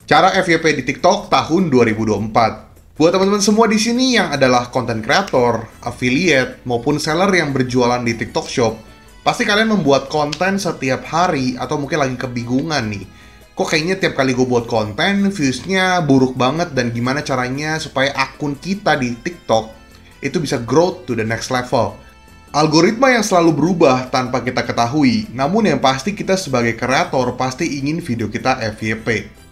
Cara FYP di TikTok tahun 2024. Buat teman-teman semua di sini yang adalah content creator, affiliate, maupun seller yang berjualan di TikTok Shop, pasti kalian membuat konten setiap hari atau mungkin lagi kebingungan nih. Kok kayaknya tiap kali gue buat konten, views-nya buruk banget dan gimana caranya supaya akun kita di TikTok itu bisa growth to the next level. Algoritma yang selalu berubah tanpa kita ketahui, namun yang pasti kita sebagai kreator pasti ingin video kita FYP.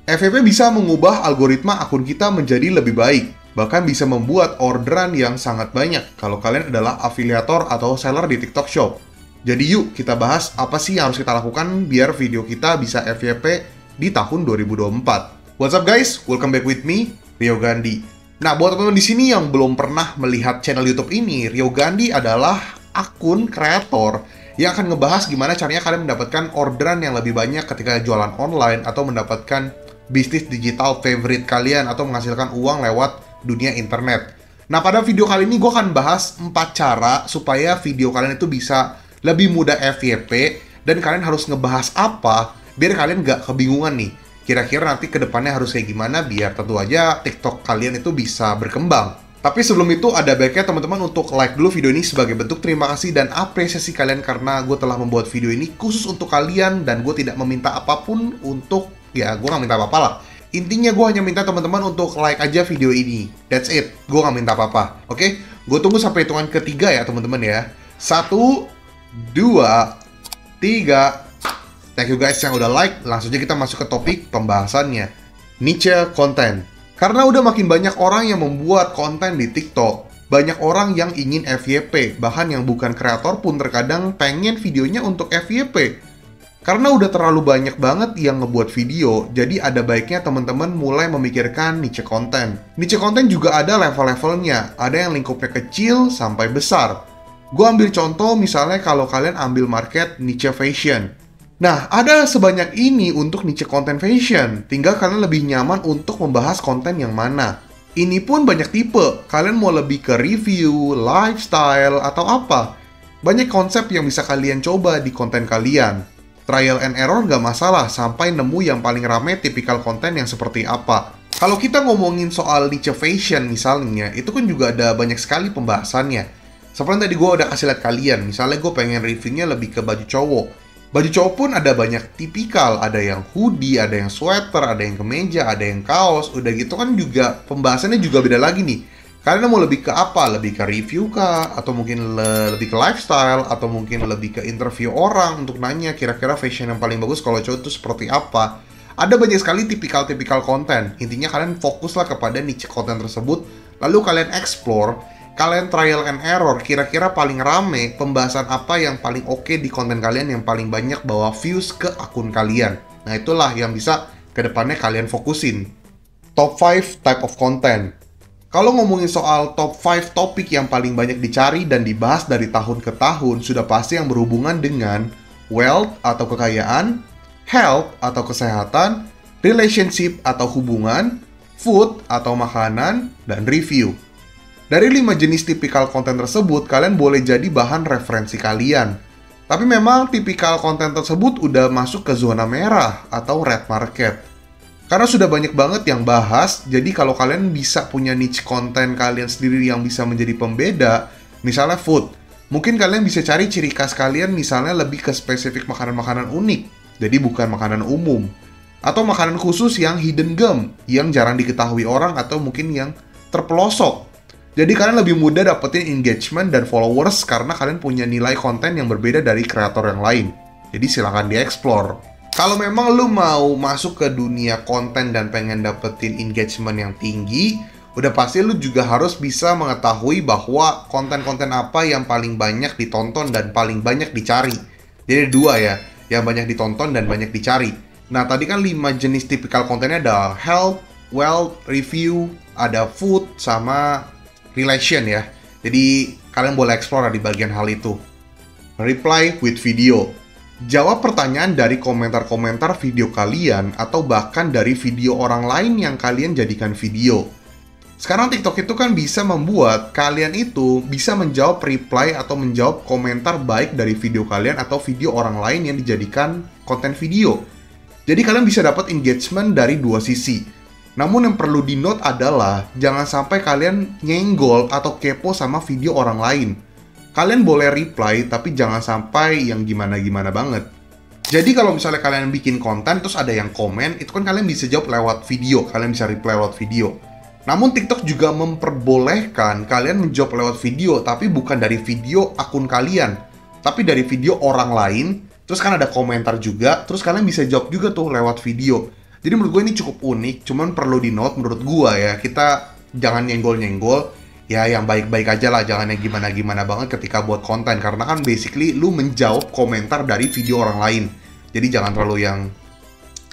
FYP bisa mengubah algoritma akun kita menjadi lebih baik, bahkan bisa membuat orderan yang sangat banyak kalau kalian adalah afiliator atau seller di TikTok Shop. Jadi yuk kita bahas apa sih yang harus kita lakukan biar video kita bisa FYP di tahun 2024. What's up guys? Welcome back with me, Rio Gandhi. Nah, buat teman-teman di sini yang belum pernah melihat channel YouTube ini, Rio Gandhi adalah akun kreator yang akan ngebahas gimana caranya kalian mendapatkan orderan yang lebih banyak ketika jualan online atau mendapatkan bisnis digital favorite kalian atau menghasilkan uang lewat dunia internet. Nah, pada video kali ini gue akan bahas 4 cara supaya video kalian itu bisa lebih mudah FYP dan kalian harus ngebahas apa biar kalian gak kebingungan nih. Kira-kira nanti kedepannya harus kayak gimana biar tentu aja TikTok kalian itu bisa berkembang. Tapi sebelum itu ada baiknya teman-teman untuk like dulu video ini sebagai bentuk terima kasih dan apresiasi kalian karena gue telah membuat video ini khusus untuk kalian dan gue tidak meminta apapun untuk gue gak minta apa-apa lah. Intinya gue hanya minta teman-teman untuk like aja video ini. That's it. Gue gak minta apa-apa. Oke? Gue tunggu sampai hitungan ketiga ya teman-teman ya. 1, 2, 3. Thank you guys yang udah like. Langsung aja kita masuk ke topik pembahasannya. Niche konten. Karena udah makin banyak orang yang membuat konten di TikTok, banyak orang yang ingin FYP. Bahkan yang bukan kreator pun terkadang pengen videonya untuk FYP. Karena udah terlalu banyak banget yang ngebuat video, jadi ada baiknya teman-teman mulai memikirkan niche konten. Niche konten juga ada level-levelnya, ada yang lingkupnya kecil sampai besar. Gue ambil contoh misalnya kalau kalian ambil market niche fashion. Nah, ada sebanyak ini untuk niche konten fashion, tinggal kalian lebih nyaman untuk membahas konten yang mana. Ini pun banyak tipe, kalian mau lebih ke review, lifestyle, atau apa. Banyak konsep yang bisa kalian coba di konten kalian. Trial and error gak masalah sampai nemu yang paling rame tipikal konten yang seperti apa. Kalau kita ngomongin soal niche fashion misalnya, itu kan juga ada banyak sekali pembahasannya. Seperti yang tadi gue udah kasih lihat kalian, misalnya gue pengen reviewnya lebih ke baju cowok. Baju cowok pun ada banyak tipikal, ada yang hoodie, ada yang sweater, ada yang kemeja, ada yang kaos. Udah gitu kan juga pembahasannya juga beda lagi nih. Kalian mau lebih ke apa? Lebih ke review kah? Atau mungkin lebih ke lifestyle? Atau mungkin lebih ke interview orang untuk nanya kira-kira fashion yang paling bagus kalau cowok itu seperti apa? Ada banyak sekali tipikal-tipikal konten. Intinya kalian fokuslah kepada niche konten tersebut. Lalu kalian explore, kalian trial and error. Kira-kira paling rame pembahasan apa yang paling oke di konten kalian yang paling banyak bawa views ke akun kalian. Nah itulah yang bisa kedepannya kalian fokusin. Top 5 type of content. Kalau ngomongin soal top 5 topik yang paling banyak dicari dan dibahas dari tahun ke tahun, sudah pasti yang berhubungan dengan wealth atau kekayaan, health atau kesehatan, relationship atau hubungan, food atau makanan, dan review. Dari 5 jenis tipikal konten tersebut, kalian boleh jadi bahan referensi kalian. Tapi memang tipikal konten tersebut udah masuk ke zona merah atau red market. Karena sudah banyak banget yang bahas, jadi kalau kalian bisa punya niche konten kalian sendiri yang bisa menjadi pembeda, misalnya food, mungkin kalian bisa cari ciri khas kalian misalnya lebih ke spesifik makanan-makanan unik, jadi bukan makanan umum. Atau makanan khusus yang hidden gem, yang jarang diketahui orang atau mungkin yang terpelosok. Jadi kalian lebih mudah dapetin engagement dan followers karena kalian punya nilai konten yang berbeda dari kreator yang lain. Jadi silahkan dieksplor. Kalau memang lu mau masuk ke dunia konten dan pengen dapetin engagement yang tinggi, udah pasti lu juga harus bisa mengetahui bahwa konten-konten apa yang paling banyak ditonton dan paling banyak dicari. Jadi dua ya, yang banyak ditonton dan banyak dicari. Nah tadi kan 5 jenis tipikal kontennya ada health, wealth, review, ada food, sama relation ya. Jadi kalian boleh explore di bagian hal itu. Reply with video. Jawab pertanyaan dari komentar-komentar video kalian atau bahkan dari video orang lain yang kalian jadikan video. Sekarang TikTok itu kan bisa membuat kalian itu bisa menjawab reply atau menjawab komentar baik dari video kalian atau video orang lain yang dijadikan konten video. Jadi kalian bisa dapat engagement dari dua sisi. Namun yang perlu di note adalah jangan sampai kalian nyenggol atau kepo sama video orang lain. Kalian boleh reply tapi jangan sampai yang gimana-gimana banget. Jadi kalau misalnya kalian bikin konten terus ada yang komen, itu kan kalian bisa jawab lewat video, kalian bisa reply lewat video. Namun TikTok juga memperbolehkan kalian menjawab lewat video, tapi bukan dari video akun kalian, tapi dari video orang lain. Terus kan ada komentar juga, terus kalian bisa jawab juga tuh lewat video. Jadi menurut gue ini cukup unik, cuman perlu di note menurut gue ya, kita jangan nyenggol-nyenggol, ya yang baik-baik aja lah, jangan yang gimana-gimana banget ketika buat konten. Karena kan basically lu menjawab komentar dari video orang lain. Jadi jangan terlalu yang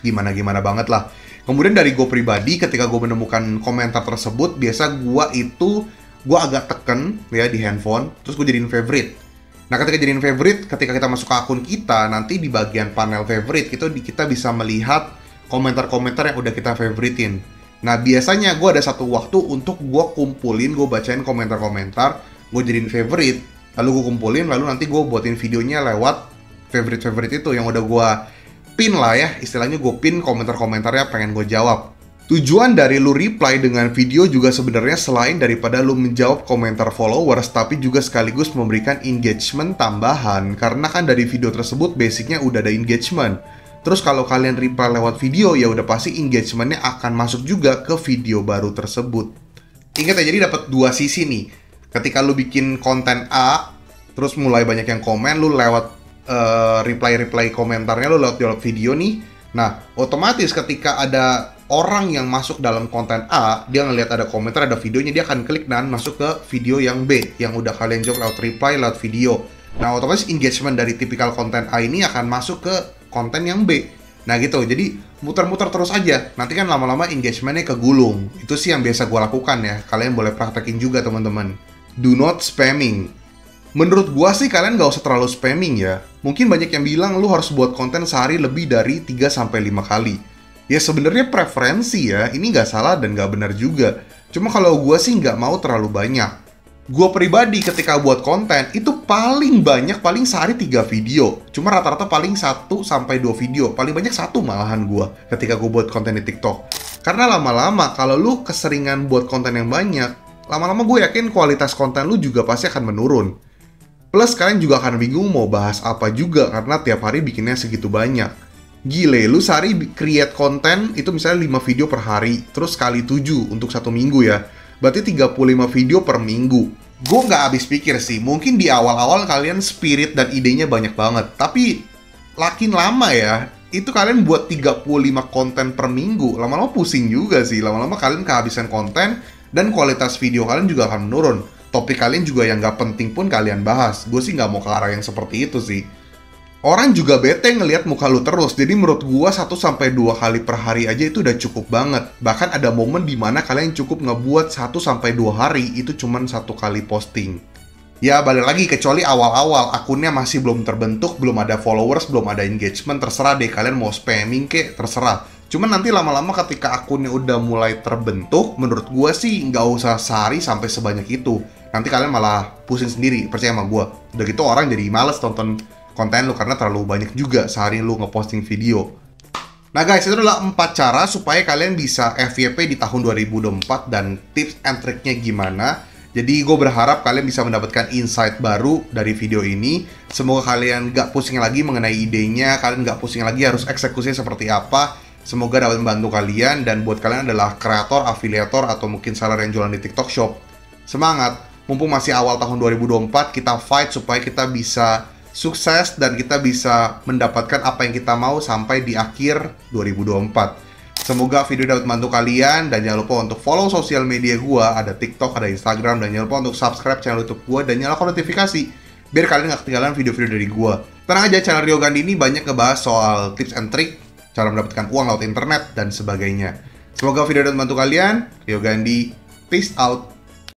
gimana-gimana banget lah. Kemudian dari gue pribadi, ketika gue menemukan komentar tersebut, biasa gue agak teken ya di handphone, terus gue jadiin favorite. Nah, ketika jadiin favorite, ketika kita masuk ke akun kita, nanti di bagian panel favorite, kita bisa melihat komentar-komentar yang udah kita favoritin. Nah, biasanya gue ada satu waktu untuk gue kumpulin, gue bacain komentar-komentar, gue jadiin favorite, lalu gue kumpulin, lalu nanti gue buatin videonya lewat favorite-favorite itu yang udah gue pin lah ya, istilahnya gue pin komentar-komentarnya pengen gue jawab. Tujuan dari lu reply dengan video juga sebenarnya selain daripada lu menjawab komentar followers, tapi juga sekaligus memberikan engagement tambahan. Karena kan dari video tersebut basicnya udah ada engagement. Terus kalau kalian reply lewat video, ya udah pasti engagementnya akan masuk juga ke video baru tersebut. Ingat ya, jadi dapat dua sisi nih. Ketika lu bikin konten A, terus mulai banyak yang komen, lu lewat reply komentarnya lu lewat video nih. Nah, otomatis ketika ada orang yang masuk dalam konten A, dia ngelihat ada komentar, ada videonya, dia akan klik dan masuk ke video yang B, yang udah kalian jawab lewat reply, lewat video. Nah, otomatis engagement dari tipikal konten A ini akan masuk ke konten yang B. Nah gitu, jadi muter-muter terus aja. Nanti kan lama-lama engagementnya kegulung. Itu sih yang biasa gue lakukan ya. Kalian boleh praktekin juga teman-teman. Do not spamming. Menurut gua sih kalian gak usah terlalu spamming ya. Mungkin banyak yang bilang lu harus buat konten sehari lebih dari 3-5 kali. Ya sebenarnya preferensi ya, ini gak salah dan gak benar juga. Cuma kalau gua sih gak mau terlalu banyak. Gua pribadi ketika buat konten, itu paling banyak, paling sehari 3 video. Cuma rata-rata paling 1-2 video. Paling banyak 1 malahan gua ketika gua buat konten di TikTok. Karena lama-lama kalau lu keseringan buat konten yang banyak, lama-lama gue yakin kualitas konten lu juga pasti akan menurun. Plus kalian juga akan bingung mau bahas apa juga karena tiap hari bikinnya segitu banyak. Gile, lu sehari create konten itu misalnya 5 video per hari, terus kali 7 untuk 1 minggu ya. Berarti 35 video per minggu. Gue nggak habis pikir sih, mungkin di awal-awal kalian spirit dan idenya banyak banget. Tapi makin lama ya, itu kalian buat 35 konten per minggu. Lama-lama pusing juga sih, lama-lama kalian kehabisan konten dan kualitas video kalian juga akan menurun. Topik kalian juga yang nggak penting pun kalian bahas. Gue sih nggak mau ke arah yang seperti itu sih. Orang juga bete ngelihat muka lu terus. Jadi menurut gue 1-2 kali per hari aja itu udah cukup banget. Bahkan ada momen dimana kalian cukup ngebuat 1-2 hari itu cuman 1 kali posting. Ya balik lagi, kecuali awal-awal akunnya masih belum terbentuk, belum ada followers, belum ada engagement, terserah deh kalian mau spamming kek, terserah. Cuman nanti lama-lama ketika akunnya udah mulai terbentuk, menurut gue sih nggak usah sehari sampai sebanyak itu. Nanti kalian malah pusing sendiri, percaya sama gue. Udah gitu orang jadi males tonton konten lu karena terlalu banyak juga sehari lu ngeposting video. Nah guys, itu adalah 4 cara supaya kalian bisa FYP di tahun 2024 dan tips and triknya gimana. Jadi gue berharap kalian bisa mendapatkan insight baru dari video ini. Semoga kalian gak pusing lagi mengenai idenya, kalian gak pusing lagi harus eksekusinya seperti apa. Semoga dapat membantu kalian, dan buat kalian adalah kreator, afiliator, atau mungkin seller yang jualan di TikTok Shop. Semangat! Mumpung masih awal tahun 2024, kita fight supaya kita bisa sukses dan kita bisa mendapatkan apa yang kita mau sampai di akhir 2024. Semoga video dapat membantu kalian, dan jangan lupa untuk follow sosial media gua, ada TikTok, ada Instagram, dan jangan lupa untuk subscribe channel YouTube gua dan nyalakan notifikasi biar kalian gak ketinggalan video-video dari gua. Tenang aja, channel Rio Gandhi ini banyak ngebahas soal tips and trick, cara mendapatkan uang lewat internet dan sebagainya. Semoga video dapat membantu kalian. Rio Gandhi, peace out.